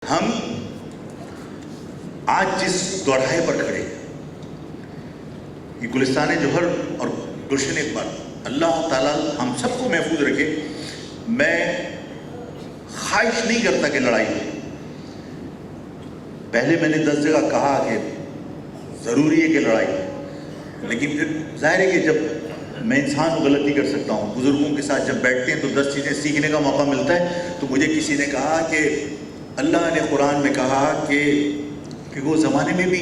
ہم آج جس دوڑائے پر کھڑے یہ گلستان جوہر اور گلشن اقبال، اللہ تعالیٰ ہم سب کو محفوظ رکھے۔ میں خواہش نہیں کرتا کہ لڑائی ہو۔ پہلے میں نے 10 جگہ کہا کہ ضروری ہے کہ لڑائی ہو، لیکن پھر ظاہر ہے کہ جب میں انسان غلطی کر سکتا ہوں، بزرگوں کے ساتھ جب بیٹھتے ہیں تو 10 چیزیں سیکھنے کا موقع ملتا ہے۔ تو مجھے کسی نے کہا کہ اللہ نے قرآن میں کہا کہ وہ زمانے میں بھی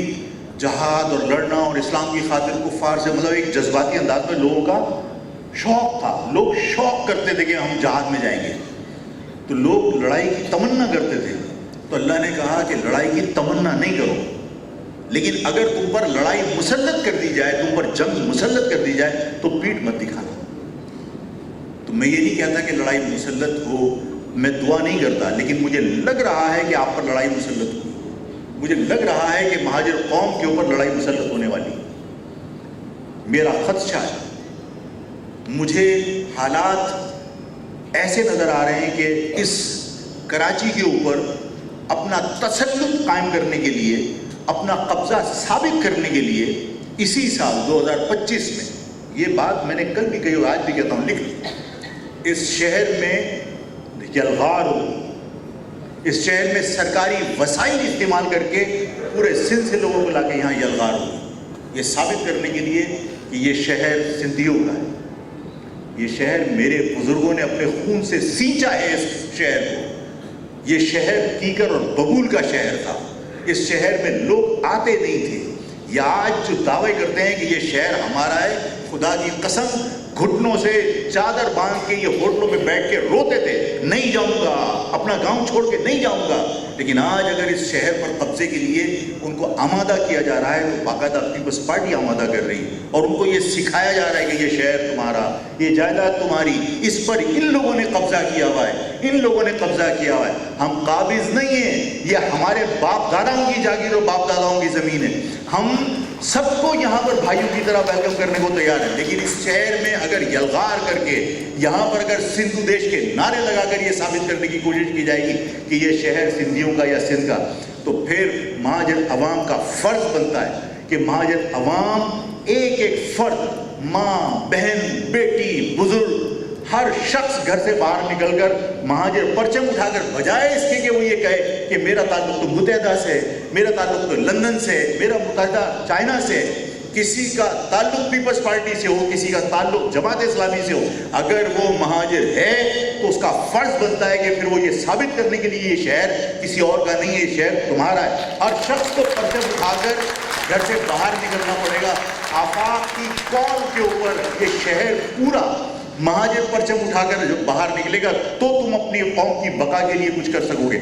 جہاد اور لڑنا اور اسلام کی خاطر کفار سے مطلب ایک جذباتی انداز میں لوگوں کا شوق تھا، لوگ شوق کرتے تھے کہ ہم جہاد میں جائیں گے، تو لوگ لڑائی کی تمنا کرتے تھے۔ تو اللہ نے کہا کہ لڑائی کی تمنا نہیں کرو، لیکن اگر تم پر لڑائی مسلط کر دی جائے، تم پر جنگ مسلط کر دی جائے تو پیٹھ مت دکھانا۔ تو میں یہ نہیں کہتا کہ لڑائی مسلط ہو، میں دعا نہیں کرتا، لیکن مجھے لگ رہا ہے کہ آپ پر لڑائی مسلط ہو، مجھے لگ رہا ہے کہ مہاجر قوم کے اوپر لڑائی مسلط ہونے والی۔ میرا خدشہ ہے، مجھے حالات ایسے نظر آ رہے ہیں کہ اس کراچی کے اوپر اپنا تسلط قائم کرنے کے لیے، اپنا قبضہ ثابت کرنے کے لیے اسی سال 2025 میں، یہ بات میں نے کل بھی کہی اور آج بھی کہتا ہوں، لکھ لیں، اس شہر میں یلغار ہو، اس شہر میں سرکاری وسائل استعمال کر کے پورے سندھ سے لوگوں کو لا کے یہاں یلغار ہو، یہ ثابت کرنے کے لیے کہ یہ شہر سندھیوں کا ہے، یہ شہر میرے بزرگوں نے اپنے خون سے سینچا ہے۔ اس شہر کو، یہ شہر کیکر اور ببول کا شہر تھا، اس شہر میں لوگ آتے نہیں تھے۔ یا آج جو دعوے کرتے ہیں کہ یہ شہر ہمارا ہے، خدا کی قسم گھٹنوں سے چادر باندھ کے یہ ہوٹلوں میں بیٹھ کے روتے تھے، نہیں جاؤں گا، اپنا گاؤں چھوڑ کے نہیں جاؤں گا۔ لیکن آج اگر اس شہر پر قبضے کے لیے ان کو آمادہ کیا جا رہا ہے تو باقاعدہ پیپلز پارٹی آمادہ کر رہی ہے، اور ان کو یہ سکھایا جا رہا ہے کہ یہ شہر تمہارا، یہ جائیداد تمہاری، اس پر ان لوگوں نے قبضہ کیا ہوا ہے، ان لوگوں نے قبضہ کیا ہوا ہے۔ ہم قابض نہیں ہیں، یہ ہمارے باپ داداؤں کی جاگیر اور باپ داداؤں کی زمین ہے۔ ہم سب کو یہاں پر بھائیوں کی طرح ویلکم کرنے کو تیار ہیں، لیکن اس شہر میں اگر یلغار کر کے، یہاں پر اگر سندھو دیش کے نعرے لگا کر یہ ثابت کرنے کی کوشش کی جائے گی کہ یہ شہر سندھیوں کا یا سندھ کا، تو پھر مہاجر عوام کا فرض بنتا ہے کہ مہاجر عوام ایک ایک فرد، ماں، بہن، بیٹی، بزرگ، ہر شخص گھر سے باہر نکل کر مہاجر پرچم اٹھا کر، بجائے اس کے کہ وہ یہ کہے کہ میرا تعلق تو متحدہ سے ہے، میرا تعلق تو لندن سے ہے، میرا متحدہ چائنا سے ہے، کسی کا تعلق پیپلز پارٹی سے ہو، کسی کا تعلق جماعت اسلامی سے ہو، اگر وہ مہاجر ہے تو اس کا فرض بنتا ہے کہ پھر وہ یہ ثابت کرنے کے لیے یہ شہر کسی اور کا نہیں ہے، یہ شہر تمہارا ہے۔ ہر شخص کو پرچم اٹھا کر گھر سے باہر نکلنا پڑے گا۔ آفاق کی کال کے اوپر یہ شہر پورا مہاجر پرچم اٹھا کر جو باہر نکلے گا تو تم اپنی قوم کی بقا کے لیے کچھ کر سکو گے۔